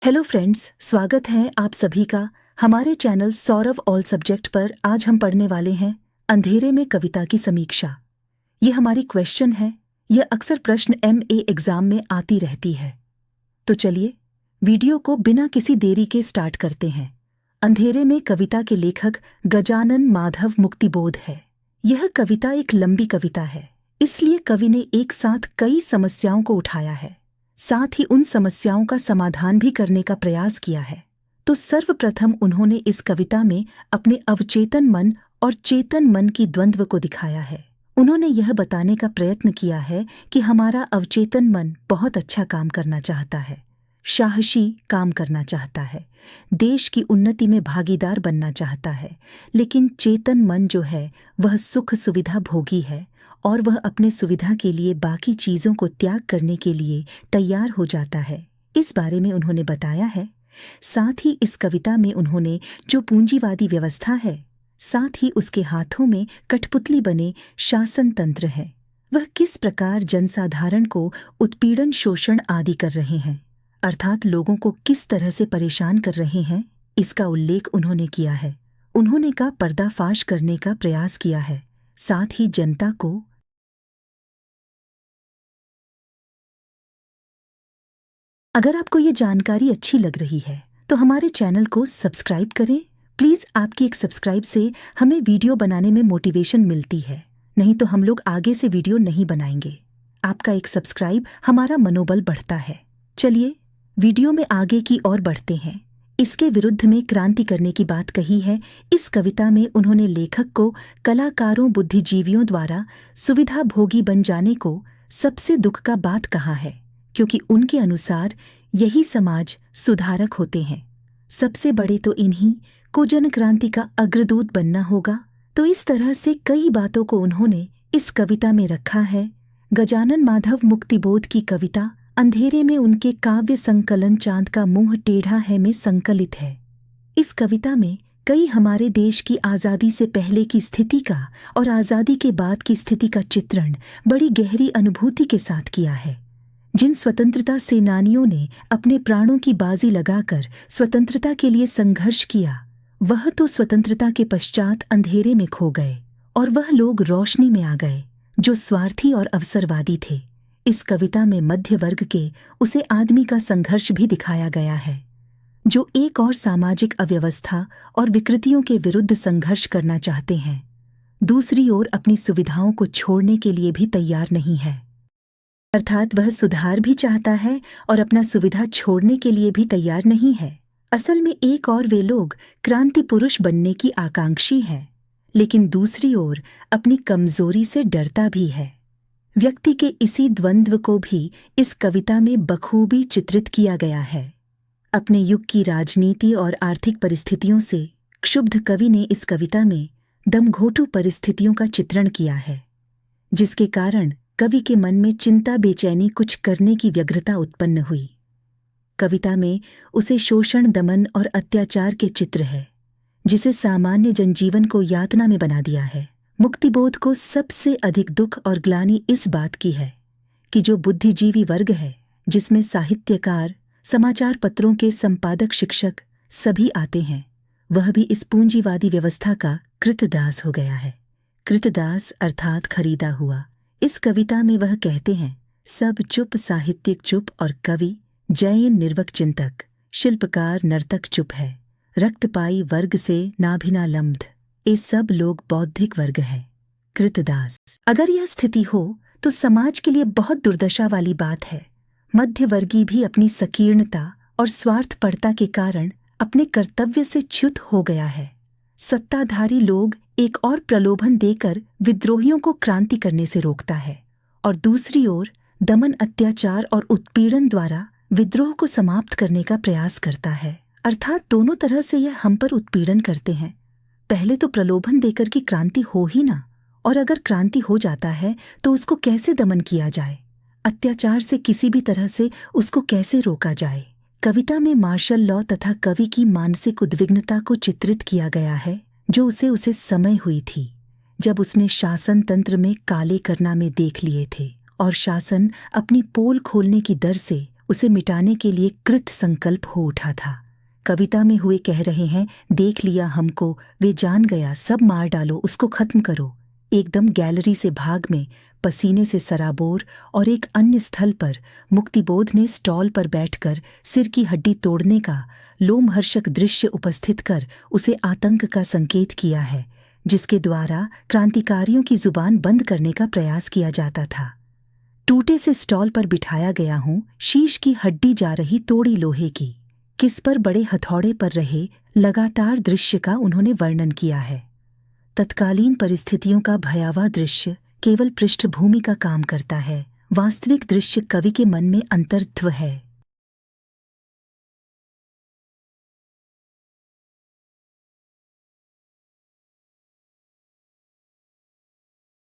Hello friends, स्वागत है आप सभी का हमारे चैनल सौरव ऑल सब्जेक्ट पर। आज हम पढ़ने वाले हैं अंधेरे में कविता की समीक्षा। ये हमारी क्वेश्चन है। यह अक्सर प्रश्न MA एग्जाम में आती रहती है। तो चलिए वीडियो को बिना किसी देरी के स्टार्ट करते हैं। अंधेरे में कविता के लेखक गजानन माधव मुक्तिबोध है। यह कविता एक लंबी कविता है, इसलिए कवि ने एक साथ कई समस्याओं को उठाया है, साथ ही उन समस्याओं का समाधान भी करने का प्रयास किया है। तो सर्वप्रथम उन्होंने इस कविता में अपने अवचेतन मन और चेतन मन की द्वंद्व को दिखाया है। उन्होंने यह बताने का प्रयत्न किया है कि हमारा अवचेतन मन बहुत अच्छा काम करना चाहता है, साहसी काम करना चाहता है, देश की उन्नति में भागीदार बनना चाहता है, लेकिन चेतन मन जो है वह सुख सुविधा भोगी है और वह अपने सुविधा के लिए बाकी चीज़ों को त्याग करने के लिए तैयार हो जाता है। इस बारे में उन्होंने बताया है। साथ ही इस कविता में उन्होंने जो पूंजीवादी व्यवस्था है, साथ ही उसके हाथों में कठपुतली बने शासन तंत्र है, वह किस प्रकार जनसाधारण को उत्पीड़न शोषण आदि कर रहे हैं, अर्थात लोगों को किस तरह से परेशान कर रहे हैं, इसका उल्लेख उन्होंने किया है। उन्होंने का पर्दाफाश करने का प्रयास किया है। साथ ही जनता को अगर आपको ये जानकारी अच्छी लग रही है तो हमारे चैनल को सब्सक्राइब करें। प्लीज़, आपकी एक सब्सक्राइब से हमें वीडियो बनाने में मोटिवेशन मिलती है, नहीं तो हम लोग आगे से वीडियो नहीं बनाएंगे। आपका एक सब्सक्राइब हमारा मनोबल बढ़ता है। चलिए वीडियो में आगे की ओर बढ़ते हैं। इसके विरुद्ध में क्रांति करने की बात कही है। इस कविता में उन्होंने लेखक को कलाकारों बुद्धिजीवियों द्वारा सुविधा भोगी बन जाने को सबसे दुख का बात कहा है, क्योंकि उनके अनुसार यही समाज सुधारक होते हैं। सबसे बड़े तो इन्हीं को जन क्रांति का अग्रदूत बनना होगा। तो इस तरह से कई बातों को उन्होंने इस कविता में रखा है। गजानन माधव मुक्तिबोध की कविता अंधेरे में उनके काव्य संकलन चांद का मुंह टेढ़ा है में संकलित है। इस कविता में कई हमारे देश की आज़ादी से पहले की स्थिति का और आज़ादी के बाद की स्थिति का चित्रण बड़ी गहरी अनुभूति के साथ किया है। जिन स्वतंत्रता सेनानियों ने अपने प्राणों की बाजी लगाकर स्वतंत्रता के लिए संघर्ष किया, वह तो स्वतंत्रता के पश्चात अंधेरे में खो गए और वह लोग रोशनी में आ गए जो स्वार्थी और अवसरवादी थे। इस कविता में मध्य वर्ग के उसे आदमी का संघर्ष भी दिखाया गया है, जो एक और सामाजिक अव्यवस्था और विकृतियों के विरुद्ध संघर्ष करना चाहते हैं, दूसरी ओर अपनी सुविधाओं को छोड़ने के लिए भी तैयार नहीं है। अर्थात वह सुधार भी चाहता है और अपना सुविधा छोड़ने के लिए भी तैयार नहीं है। असल में एक और वे लोग क्रांति पुरुष बनने की आकांक्षी है, लेकिन दूसरी ओर अपनी कमजोरी से डरता भी है। व्यक्ति के इसी द्वंद्व को भी इस कविता में बखूबी चित्रित किया गया है। अपने युग की राजनीति और आर्थिक परिस्थितियों से क्षुब्ध कवि ने इस कविता में दमघोटू परिस्थितियों का चित्रण किया है, जिसके कारण कवि के मन में चिंता बेचैनी कुछ करने की व्यग्रता उत्पन्न हुई। कविता में उसे शोषण दमन और अत्याचार के चित्र है, जिसे सामान्य जनजीवन को यातना में बना दिया है। मुक्तिबोध को सबसे अधिक दुख और ग्लानि इस बात की है कि जो बुद्धिजीवी वर्ग है, जिसमें साहित्यकार, समाचार पत्रों के संपादक, शिक्षक सभी आते हैं, वह भी इस पूंजीवादी व्यवस्था का कृतदास हो गया है। कृतदास अर्थात खरीदा हुआ। इस कविता में वह कहते हैं, सब चुप, साहित्यिक चुप और कवि, जैन निर्वक चिंतक, शिल्पकार नर्तक चुप है, रक्तपाई वर्ग से नाभिना लम्ध, ये सब लोग बौद्धिक वर्ग है। कृतदास। अगर यह स्थिति हो तो समाज के लिए बहुत दुर्दशा वाली बात है। मध्यवर्गीय भी अपनी संकीर्णता और स्वार्थपरता के कारण अपने कर्तव्य से च्युत हो गया है। सत्ताधारी लोग एक और प्रलोभन देकर विद्रोहियों को क्रांति करने से रोकता है और दूसरी ओर दमन, अत्याचार और उत्पीड़न द्वारा विद्रोह को समाप्त करने का प्रयास करता है। अर्थात दोनों तरह से यह हम पर उत्पीड़न करते हैं। पहले तो प्रलोभन देकर कि क्रांति हो ही ना, और अगर क्रांति हो जाता है तो उसको कैसे दमन किया जाए, अत्याचार से किसी भी तरह से उसको कैसे रोका जाए। कविता में मार्शल लॉ तथा कवि की मानसिक उद्विग्नता को चित्रित किया गया है, जो उसे समय हुई थी जब उसने शासन तंत्र में काले करना में देख लिए थे और शासन अपनी पोल खोलने की दर से उसे मिटाने के लिए कृत संकल्प हो उठा था। कविता में हुए कह रहे हैं, देख लिया हमको, वे जान गया, सब मार डालो, उसको खत्म करो। एकदम गैलरी से भाग में, पसीने से सराबोर और एक अन्य स्थल पर मुक्तिबोध ने स्टॉल पर बैठकर सिर की हड्डी तोड़ने का लोमहर्षक दृश्य उपस्थित कर उसे आतंक का संकेत किया है, जिसके द्वारा क्रांतिकारियों की जुबान बंद करने का प्रयास किया जाता था। टूटे से स्टॉल पर बिठाया गया हूँ, शीश की हड्डी जा रही तोड़ी लोहे की, किस पर बड़े हथौड़े पर रहे लगातार दृश्य का उन्होंने वर्णन किया है। तत्कालीन परिस्थितियों का भयावह दृश्य केवल पृष्ठभूमि का काम करता है, वास्तविक दृश्य कवि के मन में अंतर्त्व है।